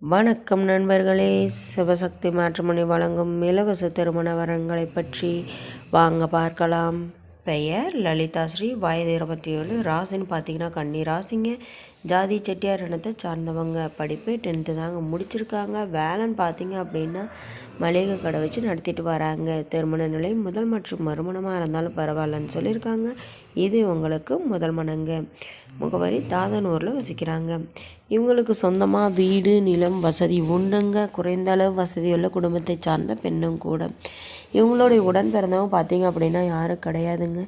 வணக்கம் நண்பர்களே, சிவசக்தி மேட்ரிமோனி வழங்கும் இலவச திருமண வரங்களை பற்றி வாங்க பார்க்கலாம். பெயர் லலிதா ஸ்ரீ, வயது 27, ராசின்னு பார்த்தீங்கன்னா கன்னி ராசிங்க. ஜாதி செட்டியார் இனத்தை சார்ந்தவங்க. படிப்பு 10th தாங்க முடிச்சிருக்காங்க. வேலைன்னு பார்த்தீங்க அப்படின்னா மளிகை கடை வச்சு நடத்திட்டு வராங்க. திருமண நிலை முதல் மற்றும் மறுமணமாக இருந்தாலும் பரவாயில்லன்னு சொல்லியிருக்காங்க. இது உங்களுக்கு முதல் மனங்க. முகவரி தாதனூரில் வசிக்கிறாங்க. இவங்களுக்கு சொந்தமாக வீடு நிலம் வசதி உண்டுங்க. குறைந்த அளவு வசதியுள்ள குடும்பத்தை சார்ந்த பெண்ணும் கூட. இவங்களுடைய உடன் பிறந்தவங்க பார்த்திங்க அப்படின்னா யாரும் கிடையாதுங்க.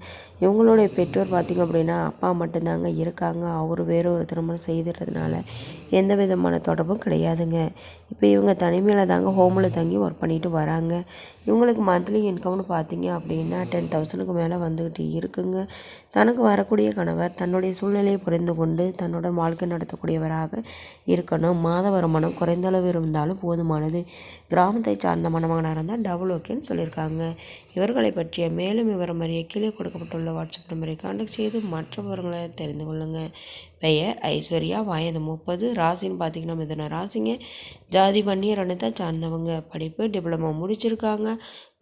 இவங்களுடைய பெற்றோர் பார்த்திங்க அப்படின்னா அப்பா மட்டும்தாங்க இருக்காங்க. அவர் வேறு ஒரு திருமணம் செய்துறதுனால எந்த விதமான தொடர்பும் கிடையாதுங்க. இப்போ இவங்க தனிமையில் தாங்க ஹோமில் தங்கி ஒர்க் பண்ணிட்டு வராங்க. இவங்களுக்கு மந்த்லி இன்கம்னு பார்த்தீங்க அப்படின்னா 10,000க்கு மேலே வந்துக்கிட்டு இருக்குங்க. தனக்கு வரக்கூடிய கணவர் தன்னுடைய சூழ்நிலையை புரிந்து கொண்டு தன்னுடன் வாழ்க்கை நடத்தக்கூடியவராக இருக்கணும். மாத வருமானம் குறைந்த அளவு இருந்தாலும் போதுமானது. கிராமத்தை சார்ந்த மணமகனாக இருந்தால் டபுள் ஓகேன்னு சொல்லியிருக்காங்க. இவர்களை பற்றிய மேலும் விவரம் அறிய கீழே கொடுக்கப்பட்டுள்ள வாட்ஸ்அப் நம்பரை கான்டாக்ட் செய்து மற்ற விவரங்களை தெரிந்து கொள்ளுங்கள். பெயர் ஐஸ்வர்யா, வயது 30, ராசின்னு பார்த்தீங்கன்னா மிதுன ராசிங்க. ஜாதி வன்னியர் இனத்தை சார்ந்தவங்க. படிப்பு டிப்ளமோ முடிச்சிருக்காங்க.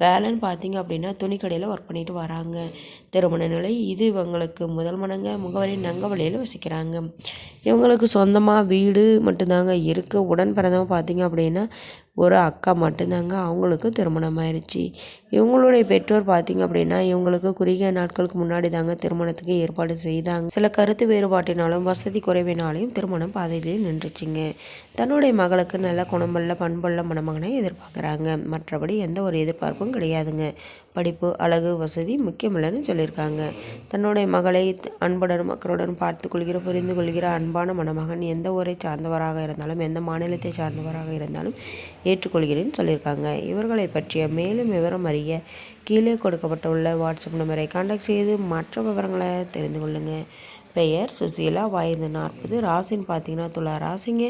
வேலைன்னு பார்த்தீங்க அப்படின்னா துணிக்கடையில் ஒர்க் பண்ணிட்டு வராங்க. திருமண நிலை இது இவங்களுக்கு முதல் மனங்க. முகவரி நங்கவழியில் வசிக்கிறாங்க. இவங்களுக்கு சொந்தமாக வீடு மட்டும்தாங்க இருக்குது. உடன் பிறந்தவங்க பார்த்தீங்க அப்படின்னா ஒரு அக்கா மட்டும்தாங்க. அவங்களுக்கு திருமணம் ஆயிடுச்சு. இவங்களுடைய பெற்றோர் பார்த்திங்க அப்படின்னா இவங்களுக்கு குறுகிய நாட்களுக்கு முன்னாடி தாங்க திருமணத்துக்கு ஏற்பாடு செய்தாங்க. சில கருத்து வேறுபாட்டினாலும் வசதி குறைவினாலையும் திருமணம் பாதையிலேயே நின்றுச்சுங்க. தன்னுடைய மகளுக்கு நல்ல குணமுள்ள பண்புள்ள மணமகனை எதிர்பார்க்குறாங்க. மற்றபடி எந்த ஒரு எதிர்பார்ப்பும் கிடையாதுங்க. படிப்பு அழகு வசதி முக்கியமில்லைன்னு சொல்லியிருக்காங்க. தன்னுடைய மகளை அன்புடன் மக்களுடன் பார்த்து கொள்கிற புரிந்து கொள்கிற அன்பான மணமகன் எந்த ஊரை சார்ந்தவராக இருந்தாலும் எந்த மாநிலத்தை சார்ந்தவராக இருந்தாலும் ஏற்றுக்கொள்கிறேன்னு சொல்லியிருக்காங்க. இவர்களை பற்றிய மேலும் விவரம் அறிய கீழே கொடுக்கப்பட்டுள்ள வாட்ஸ்அப் நம்பரை கான்டாக்ட் செய்து மற்ற விவரங்களை தெரிந்து கொள்ளுங்கள். பெயர் சுசீலா, வயது 40, ராசின்னு பார்த்தீங்கன்னா துலா ராசிங்க.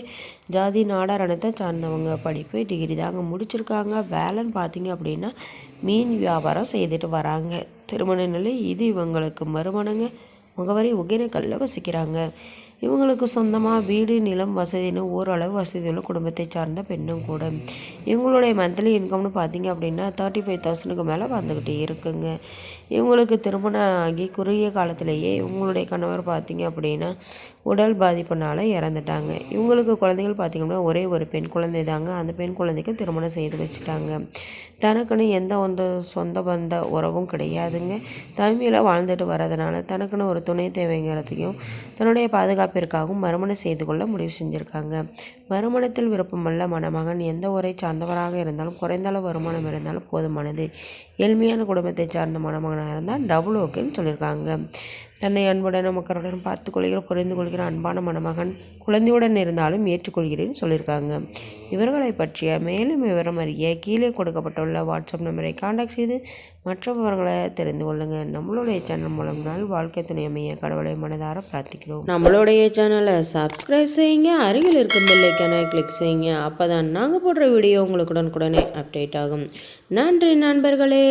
ஜாதி நாடார் இனத்தை சார்ந்தவங்க. படிப்பு டிகிரி தாங்க முடிச்சிருக்காங்க. வேலைன்னு பார்த்தீங்க அப்படின்னா மீன் வியாபாரம் செய்துட்டு வராங்க. திருமண நிலை இது இவங்களுக்கு மறுமணங்க. முகவரி ஒகேனக்கல்ல வசிக்கிறாங்க. இவங்களுக்கு சொந்தமாக வீடு நிலம் வசதின்னு ஓரளவு வசதியுள்ள குடும்பத்தை சார்ந்த பெண்ணும் கூட. இவங்களுடைய மந்த்லி இன்கம்னு பார்த்தீங்க அப்படின்னா 35,000க்கு மேலே வந்துக்கிட்டே இருக்குங்க. இவங்களுக்கு திருமணம் ஆகி குறுகிய காலத்திலேயே இவங்களுடைய கணவர் பார்த்திங்க அப்படின்னா உடல் பாதிப்புனால இறந்துட்டாங்க. இவங்களுக்கு குழந்தைகள் பார்த்திங்கன்னா ஒரே ஒரு பெண் குழந்தை தாங்க. அந்த பெண் குழந்தைக்கு திருமணம் செய்து வச்சுட்டாங்க. தனக்குன்னு எந்த சொந்த பந்த உறவும் கிடையாதுங்க. தனிமையில் வாழ்ந்துட்டு வர்றதுனால தனக்குன்னு ஒரு துணை தேவைங்கிறதையும் தன்னுடைய பாதுகாப்பிற்காகவும் மறுமணம் செய்து கொள்ள முடிவு செஞ்சுருக்காங்க. மறுமணத்தில் விருப்பமுள்ள மணமகன் எந்த ஊரை சார்ந்தவராக இருந்தாலும் குறைந்தளவு வருமானம் இருந்தாலும் போதுமானது. எளிமையான குடும்பத்தை சார்ந்த மணமகனாக இருந்தால் டபுள் ஓகேன்னு சொல்லியிருக்காங்க. தன்னை அன்புடன் மக்களுடன் பார்த்து கொள்கிற புரிந்து கொள்கிற அன்பான மணமகன் குழந்தையுடன் இருந்தாலும் ஏற்றுக்கொள்கிறேன்னு சொல்லியிருக்காங்க. இவர்களை பற்றிய மேலும் விவரம் அறிய கீழே கொடுக்கப்பட்டுள்ள வாட்ஸ்அப் நம்பரை கான்டாக்ட் செய்து மற்ற விவரங்களை தெரிந்து கொள்ளுங்கள். நம்மளுடைய சேனல் மூலம் நாள் வாழ்க்கை துணை அமைய கடவுளை மனதார பிரார்த்திக்கிறோம். நம்மளுடைய சேனலை சப்ஸ்கிரைப் செய்யுங்க. அருகில் இருக்கும் பெல் ஐகானை கிளிக் செய்யுங்க. அப்போ தான் நாங்கள் போடுற வீடியோ உங்களுக்கு உடனுக்குடனே அப்டேட் ஆகும். நன்றி நண்பர்களே.